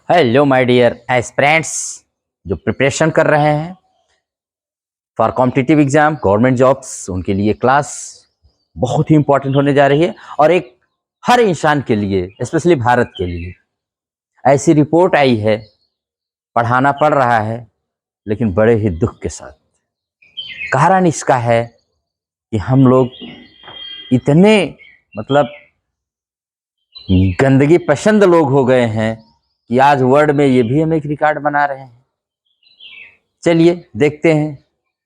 Hello my dear aspirants जो preparation कर रहे हैं for competitive exam government jobs, उनके लिए क्लास बहुत ही इंपॉर्टेंट होने जा रही है। और एक हर इंसान के लिए, स्पेशली भारत के लिए ऐसी रिपोर्ट आई है, पढ़ाना पड़ रहा है लेकिन बड़े ही दुख के साथ। कारण इसका है कि हम लोग इतने मतलब गंदगी पसंद लोग हो गए हैं कि आज वर्ल्ड में ये भी हम एक रिकॉर्ड बना रहे हैं। चलिए देखते हैं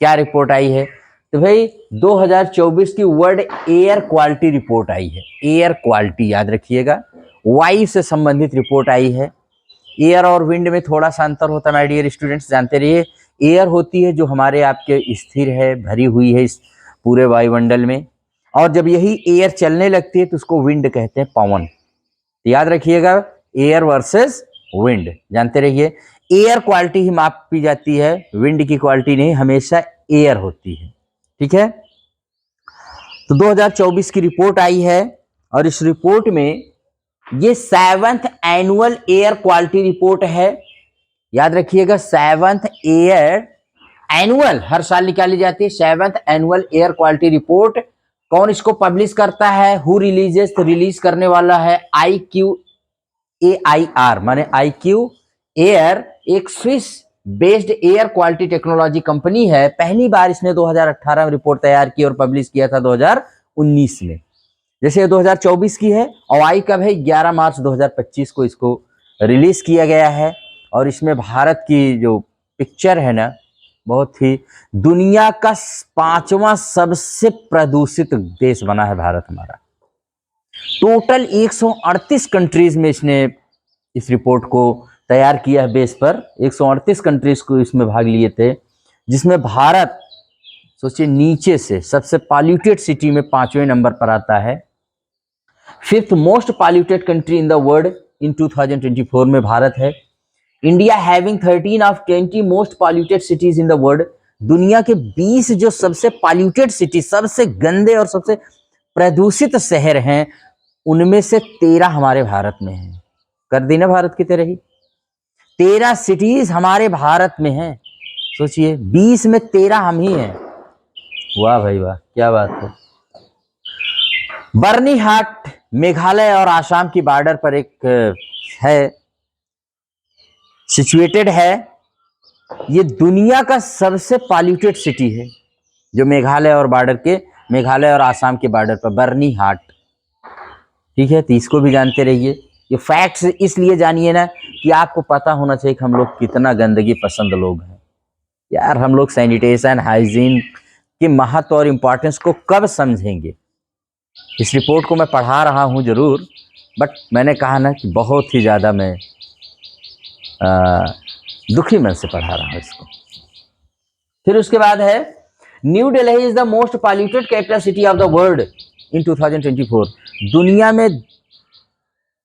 क्या रिपोर्ट आई है। तो भाई 2024 की वर्ल्ड एयर क्वालिटी रिपोर्ट आई है। एयर क्वालिटी याद रखिएगा, वायु से संबंधित रिपोर्ट आई है। एयर और विंड में थोड़ा सा अंतर होता है माय डियर स्टूडेंट्स, जानते रहिए। एयर होती है जो हमारे आपके स्थिर है, भरी हुई है इस पूरे वायुमंडल में, और जब यही एयर चलने लगती है तो उसको विंड कहते हैं, पवन। तो याद रखिएगा, एयर वर्सेस विंड, जानते रहिए। एयर क्वालिटी ही मापी जाती है, विंड की क्वालिटी नहीं, हमेशा एयर होती है। ठीक है, तो 2024 की रिपोर्ट आई है और इस रिपोर्ट में ये 7th annual air quality report है। याद रखिएगा, 7th एयर एनुअल हर साल निकाली जाती है। 7th annual air quality report कौन इसको पब्लिश करता है, हु रिलीजेस, तो रिलीज करने वाला है IQAIR, माने IQ एयर, एक Swiss based air quality technology company है। पहली बार इसने 2018 में रिपोर्ट तैयार की और पब्लिश किया था 2019 में। जैसे 2024 की है और आई कब है, 11 मार्च 2025 को इसको रिलीज किया गया है। और इसमें भारत की जो पिक्चर है ना, बहुत ही दुनिया का 5वां सबसे प्रदूषित देश बना है भारत हमारा। टोटल 138 कंट्रीज में इसने इस रिपोर्ट को तैयार किया है। बेस पर 138 कंट्रीज को इसमें भाग लिए थे, जिसमें भारत सोचिए नीचे से सबसे पॉल्यूटेड सिटी में 5वें नंबर पर आता है। 5th most polluted country in the world in 2024 में भारत है। India having 13 of 20 most polluted cities in the world. दुनिया के 20 जो सबसे पॉल्यूटेड सिटी, सबसे गंदे और सबसे प्रदूषित शहर हैं, उनमें से 13 हमारे भारत में हैं। कर दी ना भारत की तरह ही, 13 सिटीज हमारे भारत में हैं। सोचिए 20 में 13 हम ही हैं। वाह भाई वाह, क्या बात है। बर्नीहाट मेघालय और आसाम की बॉर्डर पर एक है, सिचुएटेड है। ये दुनिया का सबसे पॉल्यूटेड सिटी है, जो मेघालय और आसाम के बॉर्डर पर, बर्नीहाट। ठीक है, तो इसको भी जानते रहिए। ये फैक्ट्स इसलिए जानिए ना कि आपको पता होना चाहिए कि हम लोग कितना गंदगी पसंद लोग हैं। यार हम लोग सैनिटेशन हाइजीन के महत्व और इम्पोर्टेंस को कब समझेंगे। इस रिपोर्ट को मैं पढ़ा रहा हूँ जरूर, बट मैंने कहा ना कि बहुत ही ज़्यादा मैं दुखी मन से पढ़ा रहा हूँ इसको। फिर उसके बाद है, new Delhi is the most polluted capital city of the world in 2024। दुनिया में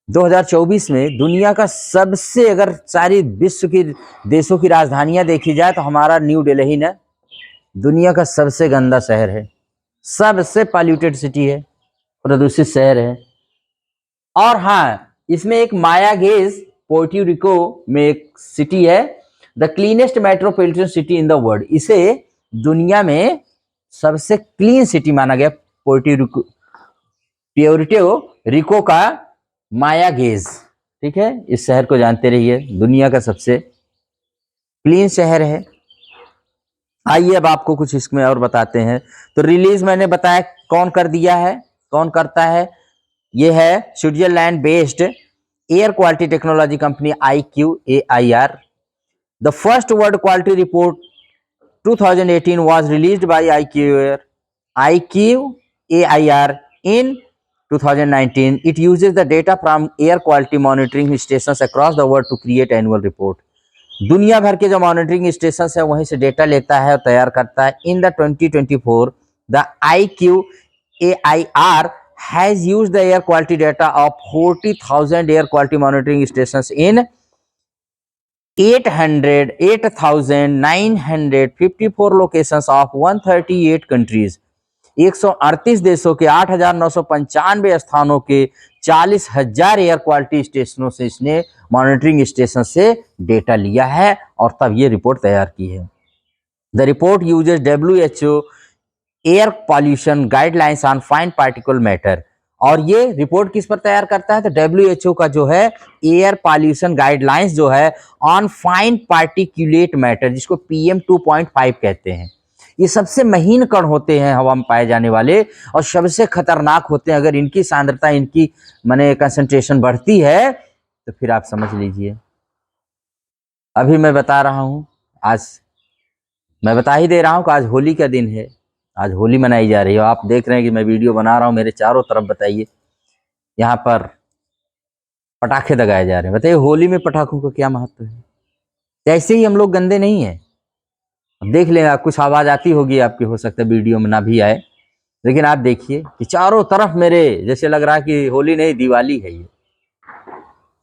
2024 में दुनिया का सबसे, अगर सारी विश्व की देशों की राजधानियां देखी जाए तो हमारा न्यू दिल्ली ना दुनिया का सबसे गंदा शहर है, सबसे पॉल्यूटेड सिटी है, प्रदूषित शहर है। और हाँ, इसमें एक माया गेज पोर्टो रिको में एक सिटी है, the cleanest metropolitan city in the world. इसे दुनिया में सबसे क्लीन सिटी माना गया, पोर्टो रिको का माया गेज। ठीक है, इस शहर को जानते रहिए, दुनिया का सबसे क्लीन शहर है। आइए अब आपको कुछ इसमें और बताते हैं। तो रिलीज मैंने बताया कौन कर दिया है, कौन करता है, ये है Switzerland based air quality technology company IQAIR। The first world quality report 2018 was released by IQAIR in 2019. It uses the data from air quality monitoring stations across the world to create annual report. दुनिया भर के जो monitoring station है वहीं से data लेता है और तैयार करता है। In the 2024 the IQAIR has used the air quality data of 40,000 air quality monitoring stations in 8,954 locations of 138 countries। 138 देशों के 8,995 स्थानों के 40,000 एयर क्वालिटी स्टेशनों से इसने, मॉनिटरिंग स्टेशन से डेटा लिया है और तब ये रिपोर्ट तैयार की है। The report uses WHO air pollution guidelines on fine particle matter. और ये रिपोर्ट किस पर तैयार करता है? तो WHO का जो है एयर पॉल्यूशन गाइडलाइंस जो है ऑन फाइन पार्टिकुलेट मैटर, जिसको PM 2.5 कहते हैं। ये सबसे महीन कण होते हैं हवा में पाए जाने वाले और सबसे खतरनाक होते हैं। अगर इनकी सांद्रता, इनकी माने कंसंट्रेशन बढ़ती है तो फिर आप समझ लीजिए। अभी मैं बता रहा हूं, आज मैं बता ही दे रहा हूं कि आज होली का दिन है, आज होली मनाई जा रही है। आप देख रहे हैं कि मैं वीडियो बना रहा हूं, मेरे चारों तरफ बताइए यहाँ पर पटाखे दगाए जा रहे हैं। बताइए होली में पटाखों का क्या महत्व है? ऐसे ही हम लोग गंदे नहीं है। देख लें, आप कुछ आवाज आती होगी आपकी, हो सकता है वीडियो में ना भी आए, लेकिन आप देखिए कि चारों तरफ मेरे जैसे लग रहा है कि होली नहीं दिवाली है ये,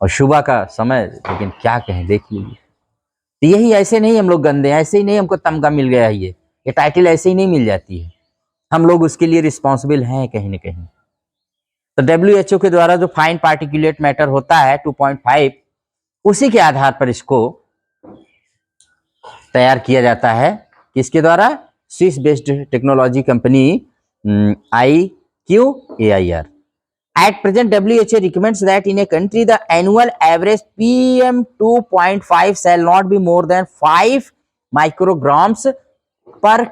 और सुबह का समय, लेकिन क्या कहें, देख लीजिए। तो यही, ऐसे नहीं हम लोग गंदे हैं, ऐसे ही नहीं हमको तमगा मिल गया है, ये टाइटल ऐसे ही नहीं मिल जाती है। हम लोग उसके लिए रिस्पॉन्सिबल हैं कहीं ना कहीं। तो WHO के द्वारा जो फाइन पार्टिकुलेट मैटर होता है 2.5, उसी के आधार पर इसको तैयार किया जाता है। किसके द्वारा? Swiss based technology company IQAIR। At present, WHO recommends that in a country the annual average PM 2.5 shall not be more than 5 micrograms per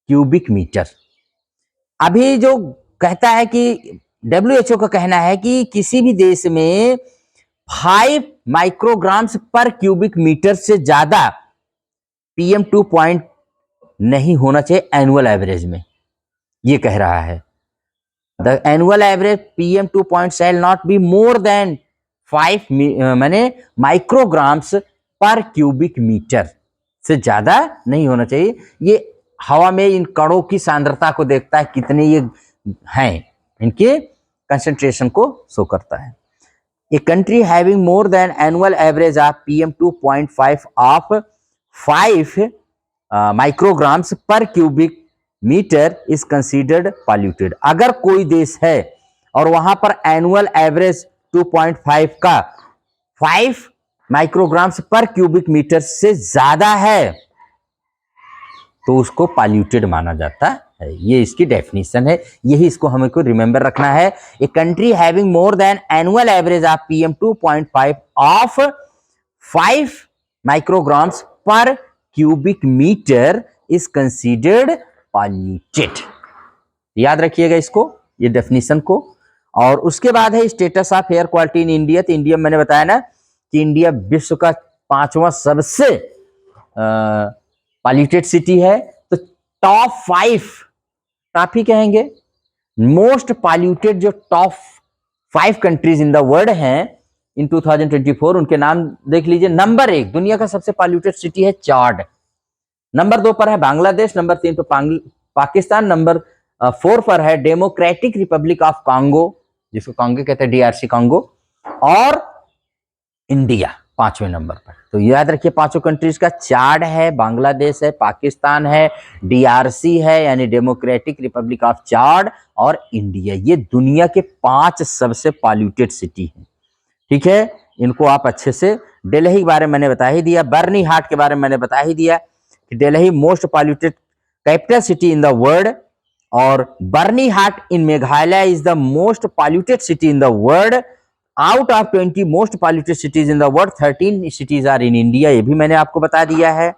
cubic meter। अभी जो कहता है कि WHO का कहना है कि किसी भी देश में 5 माइक्रोग्राम्स पर क्यूबिक मीटर से ज्यादा PM 2 नहीं होना चाहिए एनुअल एवरेज में, ये कह रहा है। The annual average PM 2 shall not be more than 5 माने माइक्रोग्राम्स पर क्यूबिक मीटर से ज्यादा नहीं होना चाहिए। ये हवा में इन कणों की सांद्रता को देखता है, कितने ये हैं, इनके कंसंट्रेशन को शो करता है। A country having more than annual average of PM 2.5 of 5 micrograms per cubic metre is considered polluted. अगर कोई देश है और वहां पर एनुअल एवरेज 2.5 का 5 माइक्रोग्राम्स पर क्यूबिक मीटर से ज्यादा है तो उसको पॉल्यूटेड माना जाता है। ये इसकी डेफिनेशन है, यही इसको हमें को रिमेंबर रखना है। A country having more than annual average of PM 2.5 of 5 micrograms per cubic metre is considered polluted. याद रखिएगा इसको, ये डेफिनेशन को। और उसके बाद है status of air quality in India. तो इंडिया मैंने बताया ना कि इंडिया विश्व का 5वां सबसे पॉल्यूटेड सिटी है। तो टॉप 5, टॉप ही कहेंगे, मोस्ट पॉल्यूटेड जो top 5 countries in the world हैं इन 2024, उनके नाम देख लीजिए। नंबर 1 दुनिया का सबसे पॉल्यूटेड सिटी है चाड, नंबर 2 पर है बांग्लादेश, नंबर 3 पर पाकिस्तान, नंबर 4 पर है डेमोक्रेटिक रिपब्लिक ऑफ कांगो, जिसको कांगो कहते हैं, DRC कांगो, और इंडिया 5वें नंबर पर। तो याद रखिए 5 कंट्रीज का चार्ट है, बांग्लादेश है, पाकिस्तान है, DRC है यानी डेमोक्रेटिक रिपब्लिक ऑफ चाड, और इंडिया। ये दुनिया के 5 सबसे पॉल्यूटेड सिटी हैं। ठीक है, इनको आप अच्छे से, दिल्ली के बारे में मैंने बता ही दिया, बर्नी हाट के बारे में मैंने बता ही दिया कि Delhi most polluted capital city in the world, और Byrnihat in Meghalaya is the most polluted city in the world. Out of 20 most polluted cities in the world 13 cities are in India, ये भी मैंने आपको बता दिया है।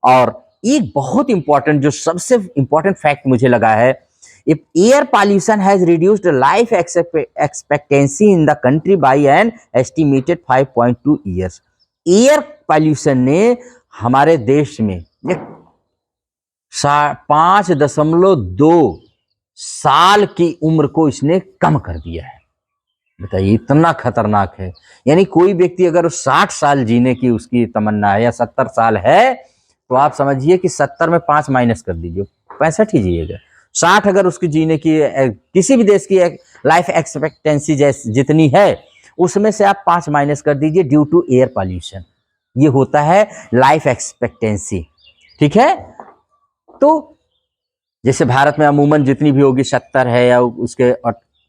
और एक बहुत इंपॉर्टेंट, जो सबसे इंपॉर्टेंट फैक्ट मुझे लगा है, if air pollution has reduced life expectancy in the country by an estimated 5.2 years। Air pollution ने हमारे देश में 5.2 साल की उम्र को इसने कम कर दिया है। बताइए, इतना खतरनाक है। यानी कोई व्यक्ति अगर 60 साल जीने की उसकी तमन्ना है या 70 साल है, तो आप समझिए कि 70 में 5 माइनस कर दीजिए, 65 ही जिएगा। 60 अगर उसकी जीने की, किसी भी देश की लाइफ एक्सपेक्टेंसी जितनी है, उसमें से आप 5 माइनस कर दीजिए ड्यू टू एयर पॉल्यूशन। ये होता है लाइफ एक्सपेक्टेंसी। ठीक है, तो जैसे भारत में अमूमन जितनी भी होगी 70 है या उसके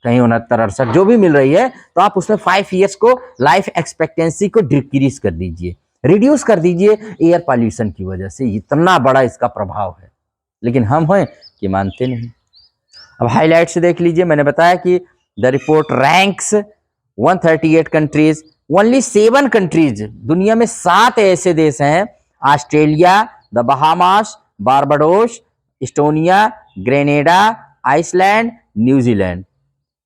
कहीं 69-68 जो भी मिल रही है, तो आप उसमें 5 ईयर्स को लाइफ एक्सपेक्टेंसी को डिक्रीज कर दीजिए, रिड्यूस कर दीजिए एयर पॉल्यूशन की वजह से। इतना बड़ा इसका प्रभाव है, लेकिन हम हैं कि मानते नहीं। अब हाईलाइट से देख लीजिए, मैंने बताया कि the report ranks 138 countries, only 7 countries, दुनिया में 7 ऐसे देश हैं, Australia, the Bahamas, Barbados, Estonia, Grenada, Iceland, New Zealand.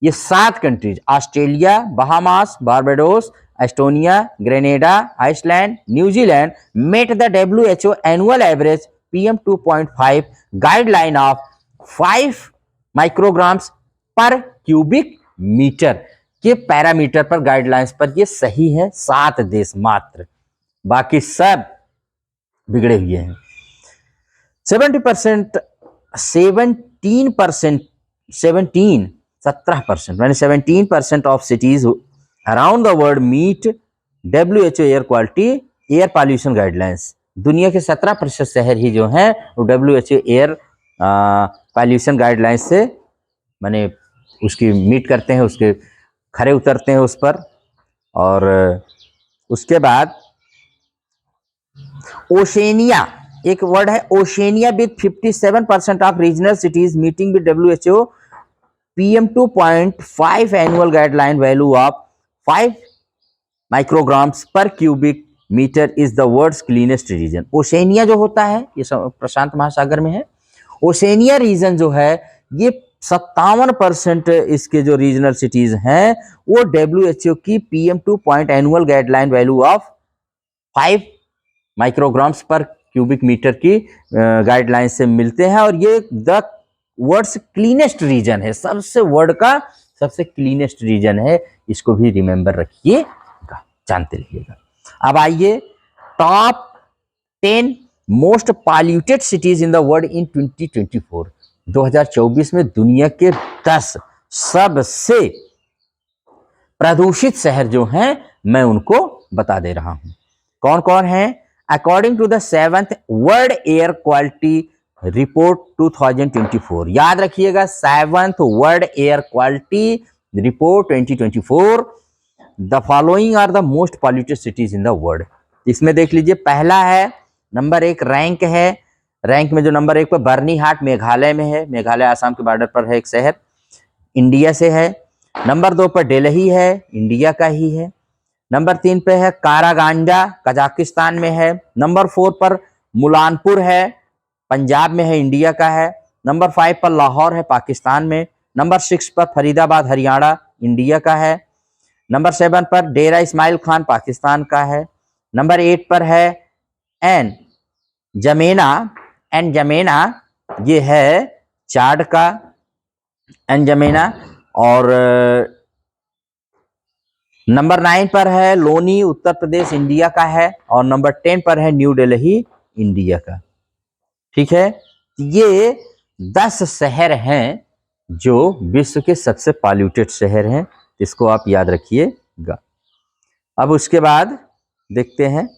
ये 7 countries, Australia, Bahamas, Barbados, Estonia, Grenada, Iceland, New Zealand met the WHO annual average PM2.5 guideline of 5 micrograms per cubic metre के parameter पर, guidelines पर ये सही है 7 देश मात्र, बाकी सब बिगड़े हुए हैं। 17% मैंने 17% of cities around the world meet WHO air quality air pollution guidelines. दुनिया के 17% शहर ही जो हैं वो WHO एयर पॉल्यूशन गाइडलाइंस से माने उसकी मीट करते हैं, उसके खरे उतरते हैं उस पर। और उसके बाद ओशेनिया, एक वर्ड है Oceania, with 57% of regional cities meeting with WHO PM2.5 annual guideline value of 5 micrograms per cubic metre is the world's cleanest region. Oceania जो होता है ये प्रशांत महासागर में है। ओशेनिया रीजन जो है ये 57% इसके जो रीजनल सिटीज हैं वो WHO की PM2 annual guideline value of 5 micrograms per cubic metre की गाइडलाइन से मिलते हैं। और ये द वर्ल्ड्स क्लीनेस्ट रीजन है, सबसे वर्ल्ड का सबसे क्लीनेस्ट रीजन है, इसको भी रिमेंबर रखिएगा, जानते रहिएगा। अब आइए top 10 most polluted cities in the world in 2024। 2024 में दुनिया के 10 सबसे प्रदूषित शहर जो हैं मैं उनको बता दे रहा हूं। कौन कौन है? According to the 7th world air quality report 2024, याद रखिएगा 7th world air quality report 2024, the following are the most polluted cities in the world. इसमें देख लीजिए, पहला है नंबर 1 रैंक है, रैंक में जो नंबर 1 पर बर्नीहाट मेघालय में है, मेघालय आसाम के बॉर्डर पर है एक शहर, इंडिया से है। नंबर 2 पर दिल्ली है, इंडिया का ही है। नंबर 3 पे है कारागांजा, कजाकिस्तान में है। नंबर 4 पर मुलानपुर है, पंजाब में है, इंडिया का है। नंबर 5 पर लाहौर है, पाकिस्तान में। नंबर 6 पर फरीदाबाद, हरियाणा, इंडिया का है। नंबर 7 पर डेरा इस्माइल खान, पाकिस्तान का है। नंबर 8 पर है एन जमेना, ये है चाड का एन जमेना। और नंबर 9 पर है लोनी, उत्तर प्रदेश, इंडिया का है। और नंबर 10 पर है न्यू दिल्ली, इंडिया का। ठीक है, ये 10 शहर हैं जो विश्व के सबसे पॉल्यूटेड शहर हैं, इसको आप याद रखिएगा। अब उसके बाद देखते हैं,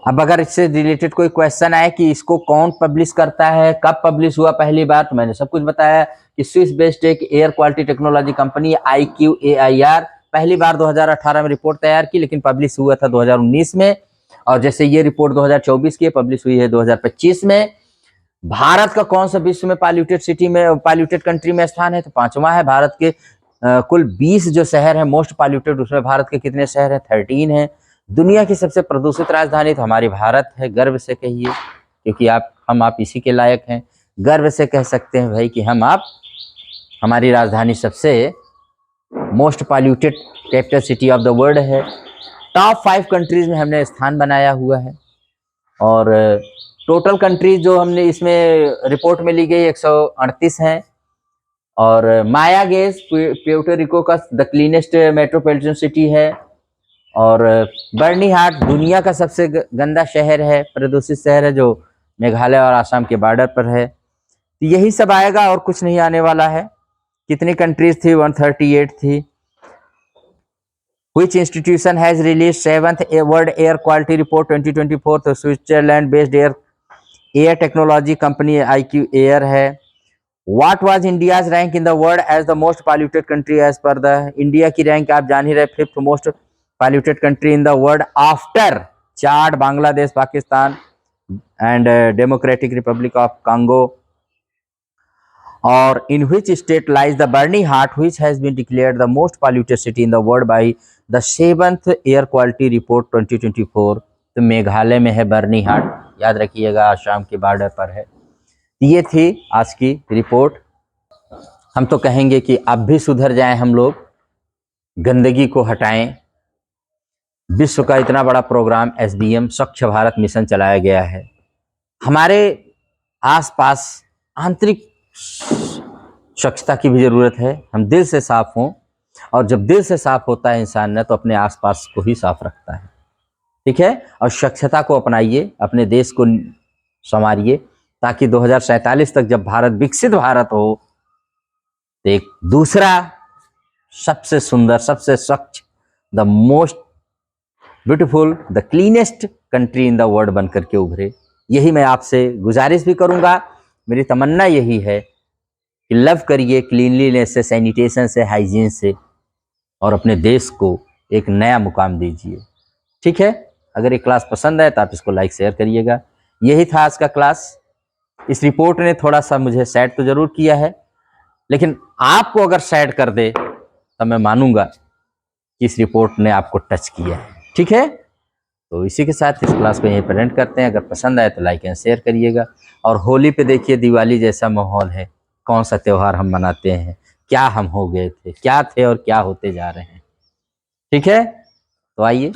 अब अगर इससे रिलेटेड कोई क्वेश्चन आए कि इसको कौन पब्लिश करता है, कब पब्लिश हुआ पहली बार, तो मैंने सब कुछ बताया कि स्विस बेस्ड एक air quality technology company IQAIR पहली बार 2018 में रिपोर्ट तैयार की, लेकिन पब्लिश हुआ था 2019 में। और जैसे ये रिपोर्ट 2024 की पब्लिश हुई है 2025 में। भारत का कौन सा विश्व में पॉल्यूटेड सिटी में, पॉल्यूटेड कंट्री में स्थान है, तो 5वां है। भारत के कुल 20 जो शहर है मोस्ट पॉल्यूटेड, उसमें भारत के कितने शहर है? 13 है। दुनिया की सबसे प्रदूषित राजधानी तो हमारी भारत है, गर्व से कहिए, क्योंकि हम आप इसी के लायक हैं। गर्व से कह सकते हैं भाई कि हमारी राजधानी सबसे most polluted capital city of the world है। टॉप 5 कंट्रीज में हमने स्थान बनाया हुआ है। और टोटल कंट्रीज जो हमने इसमें रिपोर्ट में ली गई 138 हैं। और माया गेज प्यूर्टो रिको का द क्लीनेस्ट मेट्रोपॉलिटन सिटी है। और बर्नीहाट दुनिया का सबसे गंदा शहर है, प्रदूषित शहर है, जो मेघालय और आसाम के बॉर्डर पर है। तो यही सब आएगा और कुछ नहीं आने वाला है। कितनी कंट्रीज थी? 138 थी। Which institution has released 7th World Air Quality Report 2024? तो Switzerland based air technology company IQAIR है। What was India's rank in the world as the most polluted country as per the, India की rank आप जान ही रहे, 5th most polluted country in the world after Chad, Bangladesh, Pakistan and Democratic Republic of Congo. Or in which state lies the Burning Heart, which has been declared the most polluted city in the world by the 7th Air Quality Report 2024. तो मेघालय में है बर्नी हाट, याद रखिएगा, आसाम के border पर है. ये थी आज की रिपोर्ट. हम तो कहेंगे कि अब भी सुधर जाएं हम लोग, गंदगी को हटाएं. विश्व का इतना बड़ा प्रोग्राम SBM स्वच्छ भारत मिशन चलाया गया है. हमारे आसपास आंतरिक स्वच्छता की भी जरूरत है. हम दिल से साफ हों, और जब दिल से साफ होता है इंसान ने तो अपने आसपास को ही साफ रखता है. ठीक है, और स्वच्छता को अपनाइए, अपने देश को संवारिए, ताकि 2047 तक जब भारत विकसित भारत हो तो एक दूसरा सबसे सुंदर, सबसे स्वच्छ, the most beautiful, the cleanest country in the world बन करके उभरे. यही मैं आपसे गुजारिश भी करूंगा. मेरी तमन्ना यही है कि लव करिए क्लीनलीनेस से, सैनिटेशन से, हाइजीन से, और अपने देश को एक नया मुकाम दीजिए. ठीक है, अगर ये क्लास पसंद आए तो आप इसको लाइक शेयर करिएगा. यही था आज का क्लास. इस रिपोर्ट ने थोड़ा सा मुझे सैड तो जरूर किया है, लेकिन आपको अगर सैड कर दे तो मैं मानूंगा कि इस रिपोर्ट ने आपको टच किया है. ठीक है, तो इसी के साथ इस क्लास को यहीं पर एंड करते हैं. अगर पसंद आए तो लाइक एंड शेयर करिएगा. और होली पे देखिए दिवाली जैसा माहौल है. कौन सा त्यौहार हम मनाते हैं, क्या हम हो गए थे, क्या थे और क्या होते जा रहे हैं. ठीक है, तो आइए,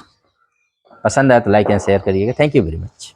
पसंद आए तो लाइक एंड शेयर करिएगा. Thank you very much.